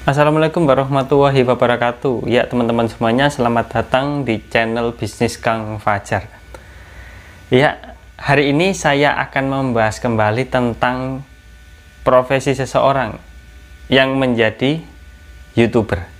Assalamualaikum warahmatullahi wabarakatuh. Ya teman-teman semuanya, selamat datang di channel bisnis Kang Fajar. Ya, hari ini saya akan membahas kembali tentang profesi seseorang yang menjadi YouTuber.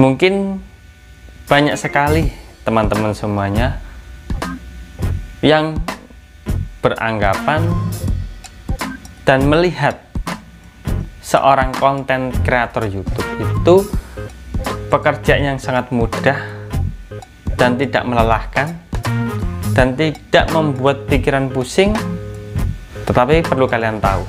Mungkin banyak sekali teman-teman semuanya yang beranggapan dan melihat seorang konten kreator YouTube itu pekerjaan yang sangat mudah dan tidak melelahkan dan tidak membuat pikiran pusing. Tetapi perlu kalian tahu,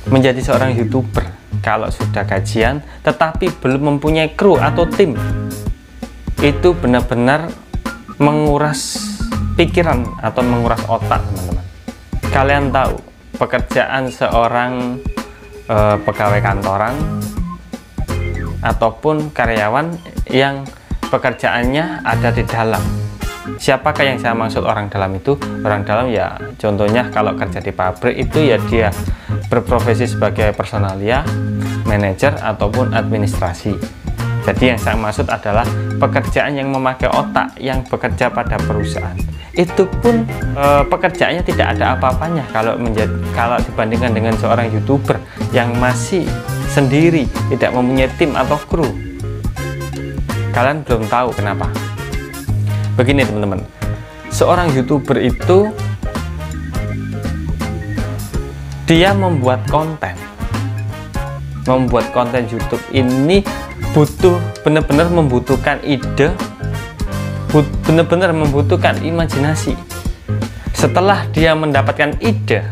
menjadi seorang YouTuber kalau sudah gajian tetapi belum mempunyai kru atau tim, itu benar-benar menguras pikiran atau menguras otak, teman-teman. Kalian tahu pekerjaan seorang pegawai kantoran ataupun karyawan yang pekerjaannya ada di dalam. Siapakah yang saya maksud orang dalam itu? Orang dalam ya contohnya kalau kerja di pabrik itu ya dia berprofesi sebagai personalia, manajer ataupun administrasi. Jadi yang saya maksud adalah pekerjaan yang memakai otak, yang bekerja pada perusahaan. Itu pun pekerjaannya tidak ada apa-apanya kalau dibandingkan dengan seorang YouTuber yang masih sendiri, tidak mempunyai tim atau kru. Kalian belum tahu kenapa? Begini teman-teman, seorang YouTuber itu dia membuat konten YouTube ini benar-benar membutuhkan ide, benar-benar membutuhkan imajinasi. Setelah dia mendapatkan ide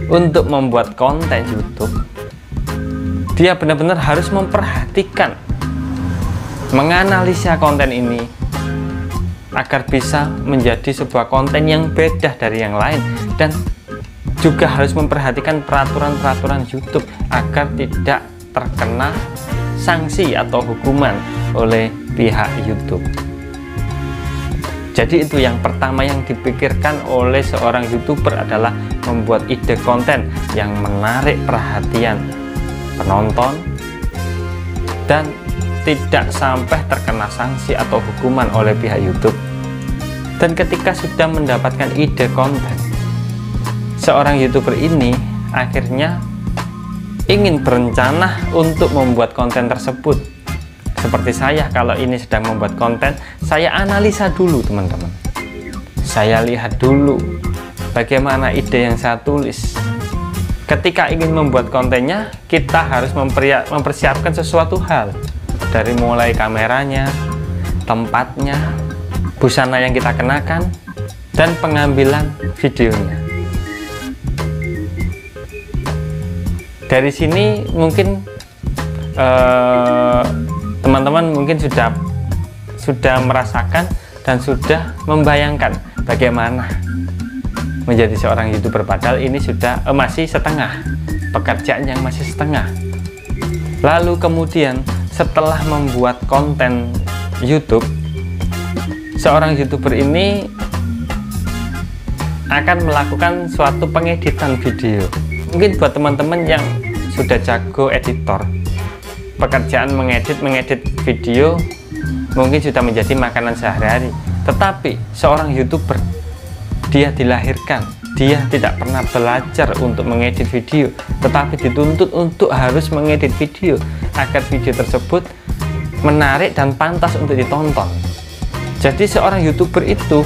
untuk membuat konten YouTube, dia benar-benar harus memperhatikan, menganalisa konten ini agar bisa menjadi sebuah konten yang beda dari yang lain, dan juga harus memperhatikan peraturan-peraturan YouTube agar tidak terkena sanksi atau hukuman oleh pihak YouTube. Jadi itu yang pertama yang dipikirkan oleh seorang YouTuber adalah membuat ide konten yang menarik perhatian penonton dan tidak sampai terkena sanksi atau hukuman oleh pihak YouTube. Dan ketika sudah mendapatkan ide konten, seorang YouTuber ini akhirnya ingin berencana untuk membuat konten tersebut. Seperti saya, kalau ini sedang membuat konten, saya analisa dulu teman-teman. Saya lihat dulu bagaimana ide yang saya tulis. Ketika ingin membuat kontennya, kita harus mempersiapkan sesuatu hal. Dari mulai kameranya, tempatnya, busana yang kita kenakan, dan pengambilan videonya. Dari sini mungkin teman-teman mungkin sudah merasakan dan sudah membayangkan bagaimana menjadi seorang YouTuber, padahal ini sudah masih setengah, pekerjaan yang masih setengah. Lalu kemudian setelah membuat konten YouTube, seorang YouTuber ini akan melakukan suatu pengeditan video. Mungkin buat teman-teman yang sudah jago editor, pekerjaan mengedit video mungkin sudah menjadi makanan sehari-hari. Tetapi seorang YouTuber, dia dilahirkan, dia tidak pernah belajar untuk mengedit video, tetapi dituntut untuk harus mengedit video agar video tersebut menarik dan pantas untuk ditonton. Jadi seorang YouTuber itu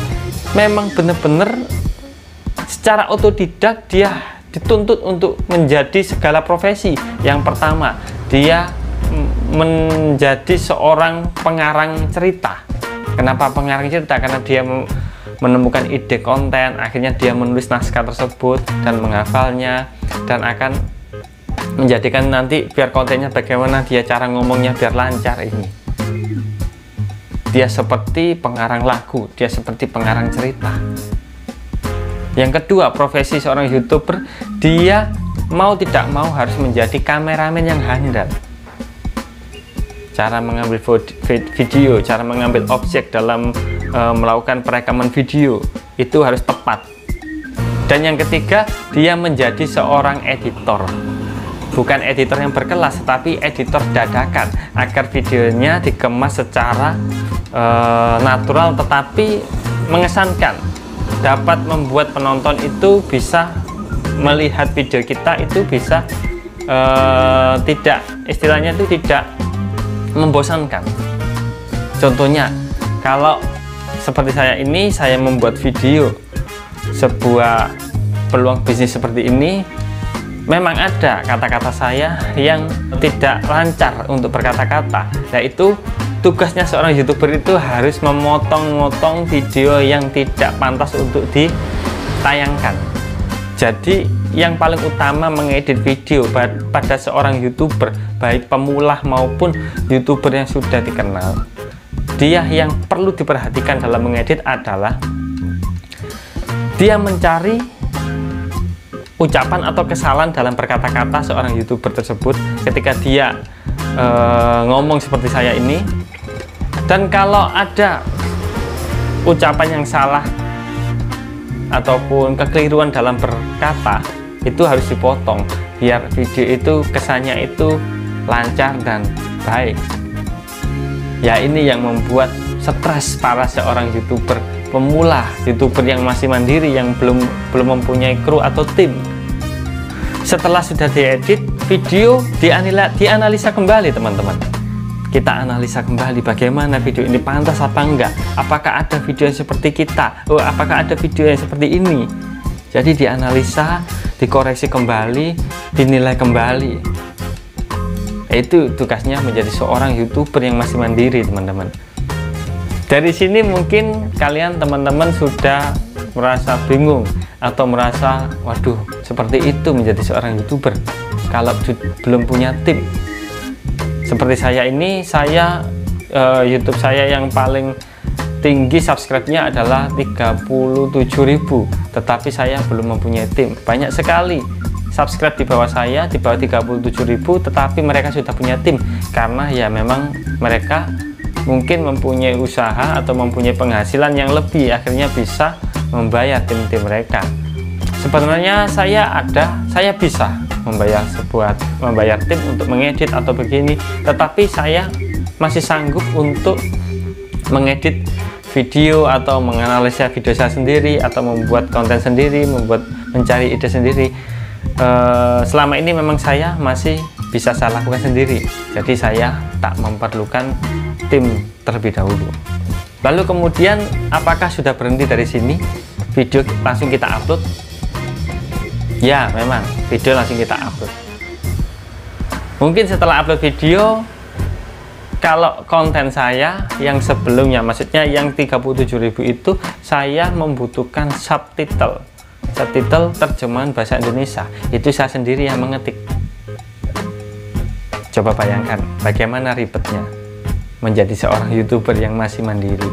memang benar-benar secara otodidak dia dituntut untuk menjadi segala profesi. Yang pertama, dia menjadi seorang pengarang cerita. Kenapa pengarang cerita? Karena dia menemukan ide konten, akhirnya dia menulis naskah tersebut dan menghafalnya, dan akan menjadikan nanti biar kontennya bagaimana, dia cara ngomongnya biar lancar. Ini dia seperti pengarang lagu, dia seperti pengarang cerita. Yang kedua, profesi seorang YouTuber, dia mau tidak mau harus menjadi kameramen yang handal. Cara mengambil video, cara mengambil objek dalam melakukan perekaman video itu harus tepat. Dan yang ketiga, dia menjadi seorang editor. Bukan editor yang berkelas, tapi editor dadakan, agar videonya dikemas secara natural tetapi mengesankan, dapat membuat penonton itu bisa melihat video kita itu bisa tidak, istilahnya itu tidak membosankan. Contohnya, kalau seperti saya ini, saya membuat video sebuah peluang bisnis seperti ini, memang ada kata-kata saya yang tidak lancar untuk berkata-kata. Nah, itu tugasnya seorang YouTuber itu harus memotong-motong video yang tidak pantas untuk ditayangkan. Jadi yang paling utama mengedit video pada seorang YouTuber, baik pemula maupun YouTuber yang sudah dikenal, dia yang perlu diperhatikan dalam mengedit adalah dia mencari ucapan atau kesalahan dalam berkata-kata seorang YouTuber tersebut ketika dia ngomong seperti saya ini. Dan kalau ada ucapan yang salah ataupun kekeliruan dalam berkata, itu harus dipotong biar video itu kesannya itu lancar dan baik. Ya, ini yang membuat stres para seorang YouTuber pemula, YouTuber yang masih mandiri, yang belum mempunyai kru atau tim. Setelah sudah diedit, video dianalisa kembali, teman-teman. Kita analisa kembali bagaimana video ini pantas apa enggak, apakah ada video yang seperti kita, apakah ada video yang seperti ini. Jadi dianalisa, dikoreksi kembali, dinilai kembali. Itu tugasnya menjadi seorang YouTuber yang masih mandiri, teman-teman. Dari sini mungkin kalian teman-teman sudah merasa bingung atau merasa, waduh, seperti itu menjadi seorang YouTuber kalau belum punya tim. Seperti saya ini, YouTube saya yang paling tinggi subscribe-nya adalah 37.000, tetapi saya belum mempunyai tim. Banyak sekali subscribe di bawah saya, di bawah 37.000, tetapi mereka sudah punya tim, karena ya memang mereka mungkin mempunyai usaha atau mempunyai penghasilan yang lebih, akhirnya bisa membayar tim-tim mereka. Sebenarnya saya bisa membayar tim untuk mengedit atau begini, tetapi saya masih sanggup untuk mengedit video atau menganalisa video saya sendiri, atau membuat konten sendiri, mencari ide sendiri. Selama ini memang saya masih bisa saya lakukan sendiri, jadi saya tak memerlukan tim terlebih dahulu. Lalu kemudian, apakah sudah berhenti dari sini? Video langsung kita upload? Ya, memang video langsung kita upload. Mungkin setelah upload video, kalau konten saya yang sebelumnya, maksudnya yang 37.000 itu, saya membutuhkan subtitle terjemahan bahasa Indonesia. Itu saya sendiri yang mengetik. Coba bayangkan bagaimana ribetnya menjadi seorang YouTuber yang masih mandiri.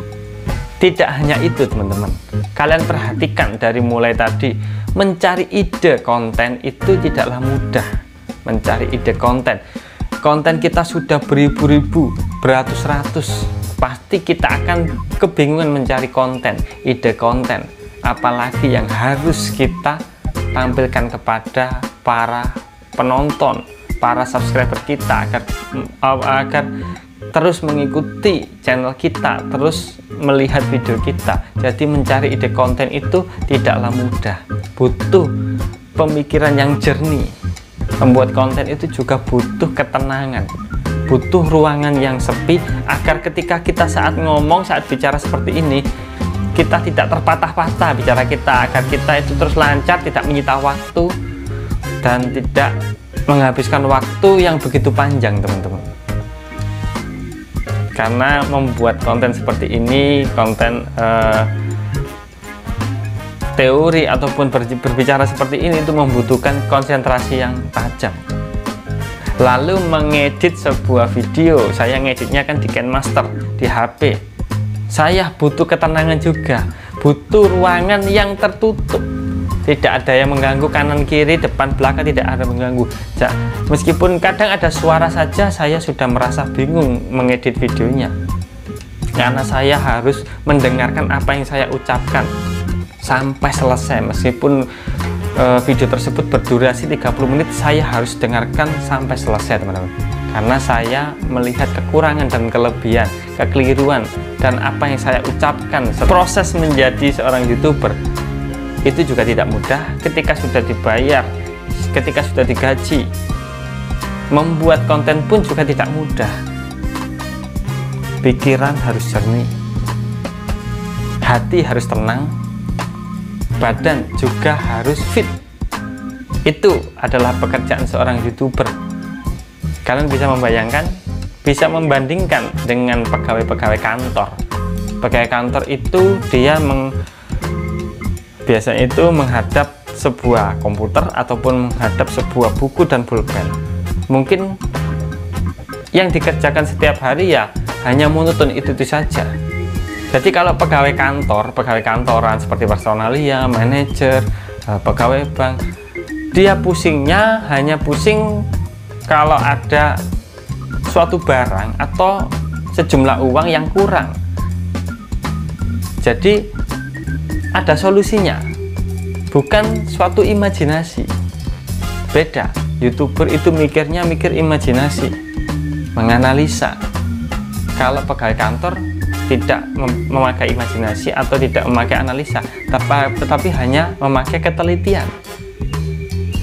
Tidak hanya itu, teman-teman, kalian perhatikan dari mulai tadi, mencari ide konten itu tidaklah mudah. Mencari ide konten kita sudah beribu-ribu, beratus-ratus, pasti kita akan kebingungan mencari ide konten, apalagi yang harus kita tampilkan kepada para penonton, para subscriber kita, agar terus mengikuti channel kita, terus melihat video kita. Jadi mencari ide konten itu tidaklah mudah, butuh pemikiran yang jernih. Membuat konten itu juga butuh ketenangan, butuh ruangan yang sepi, agar ketika kita saat ngomong, saat bicara seperti ini, kita tidak terpatah-patah bicara kita, agar kita itu terus lancar, tidak menyita waktu dan tidak menghabiskan waktu yang begitu panjang, teman-teman. Karena membuat konten seperti ini, konten teori ataupun berbicara seperti ini, itu membutuhkan konsentrasi yang tajam. Lalu mengedit sebuah video, saya ngeditnya kan di KineMaster, di HP. Saya butuh ketenangan juga, butuh ruangan yang tertutup, tidak ada yang mengganggu, kanan kiri depan belakang tidak ada mengganggu. Meskipun kadang ada suara saja saya sudah merasa bingung mengedit videonya, karena saya harus mendengarkan apa yang saya ucapkan sampai selesai. Meskipun video tersebut berdurasi 30 menit, saya harus dengarkan sampai selesai teman-teman, karena saya melihat kekurangan dan kelebihan, kekeliruan, dan apa yang saya ucapkan. Proses menjadi seorang YouTuber itu juga tidak mudah. Ketika sudah dibayar, ketika sudah digaji, membuat konten pun juga tidak mudah. Pikiran harus jernih, hati harus tenang, badan juga harus fit. Itu adalah pekerjaan seorang YouTuber. Kalian bisa membayangkan, bisa membandingkan dengan pegawai-pegawai kantor. Pegawai kantor itu dia biasanya itu menghadap sebuah komputer ataupun menghadap sebuah buku dan pulpen. Mungkin yang dikerjakan setiap hari ya hanya monoton itu saja. Jadi kalau pegawai kantor, pegawai kantoran seperti personalia, manajer, pegawai bank, dia pusingnya hanya pusing kalau ada suatu barang atau sejumlah uang yang kurang. Jadi ada solusinya, bukan suatu imajinasi. Beda, YouTuber itu mikir imajinasi, menganalisa. Kalau pegawai kantor tidak memakai imajinasi atau tidak memakai analisa, tetapi hanya memakai ketelitian,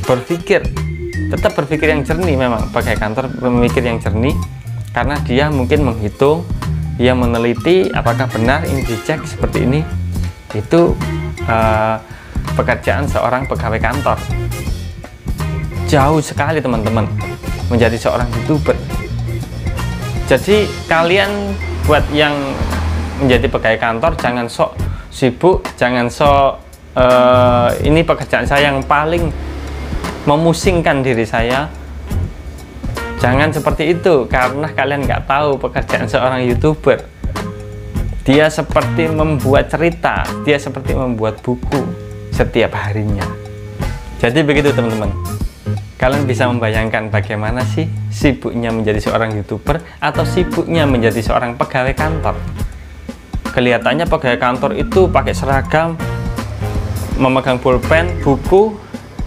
berpikir, tetap berpikir yang jernih. Memang pegawai kantor memikir yang jernih karena dia mungkin menghitung, dia meneliti apakah benar ini dicek seperti ini. Itu pekerjaan seorang pegawai kantor. Jauh sekali teman-teman menjadi seorang YouTuber. Jadi kalian buat yang menjadi pegawai kantor, jangan sok sibuk, jangan sok ini pekerjaan saya yang paling memusingkan diri saya. Jangan seperti itu, karena kalian nggak tahu pekerjaan seorang YouTuber. Dia seperti membuat cerita, dia seperti membuat buku setiap harinya. Jadi begitu teman-teman. Kalian bisa membayangkan bagaimana sih sibuknya menjadi seorang YouTuber atau sibuknya menjadi seorang pegawai kantor. Kelihatannya pegawai kantor itu pakai seragam, memegang pulpen, buku,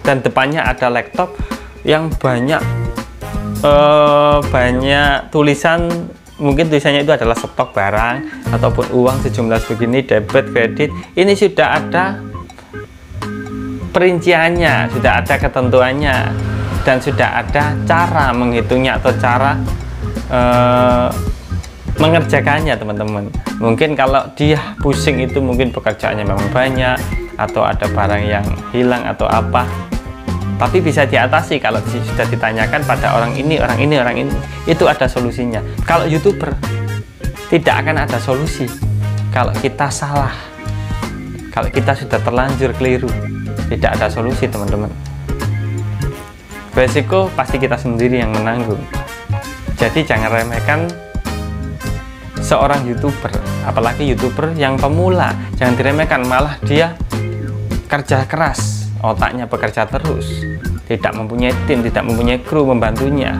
dan depannya ada laptop yang banyak tulisan. Mungkin tulisannya itu adalah stok barang ataupun uang sejumlah begini, debit, kredit. Ini sudah ada perinciannya, sudah ada ketentuannya, dan sudah ada cara menghitungnya atau cara mengerjakannya teman-teman. Mungkin kalau dia pusing itu mungkin pekerjaannya memang banyak, atau ada barang yang hilang atau apa. Tapi bisa diatasi kalau sudah ditanyakan pada orang ini, itu ada solusinya. Kalau YouTuber tidak akan ada solusi kalau kita salah, kalau kita sudah terlanjur keliru, tidak ada solusi teman-teman. Resiko pasti kita sendiri yang menanggung. Jadi jangan remehkan seorang YouTuber, apalagi YouTuber yang pemula. Jangan diremehkan, malah dia kerja keras, otaknya bekerja terus, tidak mempunyai tim, tidak mempunyai kru membantunya.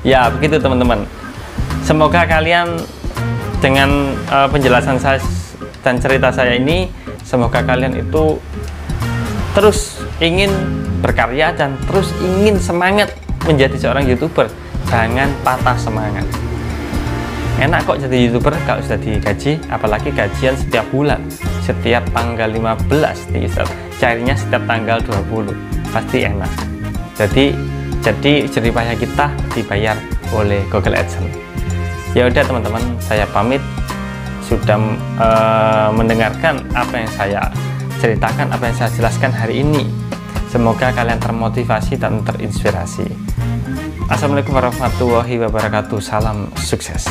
Ya begitu teman-teman. Semoga kalian dengan penjelasan saya dan cerita saya ini, semoga kalian itu terus ingin berkarya dan terus ingin semangat menjadi seorang YouTuber. Jangan patah semangat. Enak kok jadi YouTuber kalau sudah digaji, apalagi gajian setiap bulan, setiap tanggal 15 nih Ustaz. Cairnya setiap tanggal 20, pasti enak. Jadi jerih payah kita dibayar oleh Google AdSense. Ya udah teman-teman, saya pamit. Sudah mendengarkan apa yang saya ceritakan, apa yang saya jelaskan hari ini. Semoga kalian termotivasi dan terinspirasi. Assalamualaikum warahmatullahi wabarakatuh. Salam sukses.